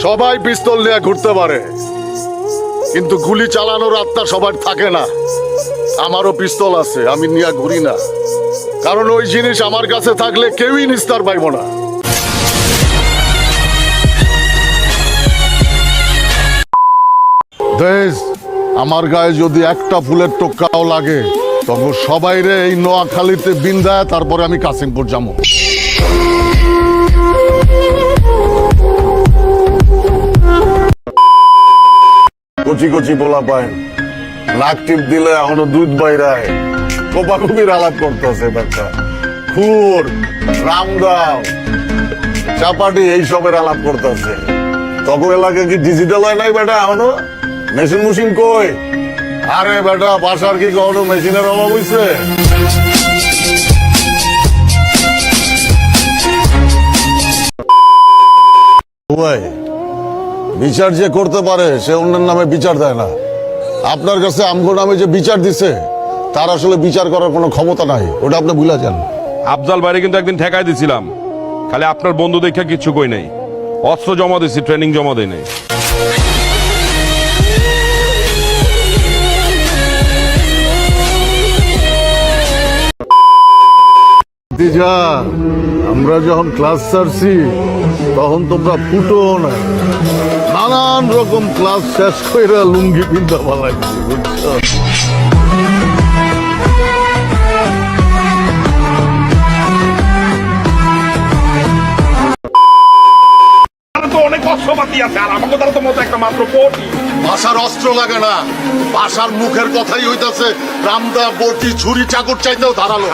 সবাই পিস্তল নিয়ে ঘুরতে পারে, কিন্তু গুলি চালানোর আত্মা সবার থাকে না। আমারও পিস্তল আছে, আমি নিয়ে ঘুরি না, কারণ ওই জিনিস আমার কাছে থাকলে কেউই নিস্তার পাইব না। দেশ, আমার গায়ে যদি একটা ফুলের টোক্কাও লাগে তখন সবাই রে এই নোয়াখালীতে বিন্দায়, তারপরে আমি কাসিমপুর যাবো। কচি কচি পোলা পায়, নাক টিপ দিলে এখনো দুধ বাইরায়, কোপাকুপির আলাপ করতেছে বেটা। খুর, রামদাও, চাপাটি এইসবের আলাপ করতেছে। তখন এলাকায় কি ডিজিটাল হয় নাই বেটা এখনো? মেশিন মুশিন কই? আরে বেটা, বাসার কি কখনো মেশিনের অভাব হইছে? বিচার যে করতে পারে সে অন্যের নামে বিচার দেয় না। আপনার কাছে আমগো নামে যে বিচার দিছে তার আসলে বিচার করার কোনো ক্ষমতা নাই, ওটা আপনি ভুলে যান। আফজাল ভাইরে কিন্তু একদিন ঠেকাই দিছিলাম, খালি আপনার বন্ধু দেখে কিচ্ছু কই নাই। অস্ত্র জমা দিছি, ট্রেনিং জমা দেয় নাই। আমরা যখন ক্লাস ছাড়ছি তখন তোমরা ফুটো না, নানান রকম ক্লাস শেষ করে লুঙ্গি পিন্ধা পালাইছি, বুঝছো? অনেক অস্ত্রপাতি আছে, আর আমাকে তারা তো মতো একটা মাত্র পটি। ভাষার অস্ত্র লাগে না, ভাষার মুখের কথাই হইতাছে রামদা, বটি, ছুরি, চাকর চাইতেও ধারালো।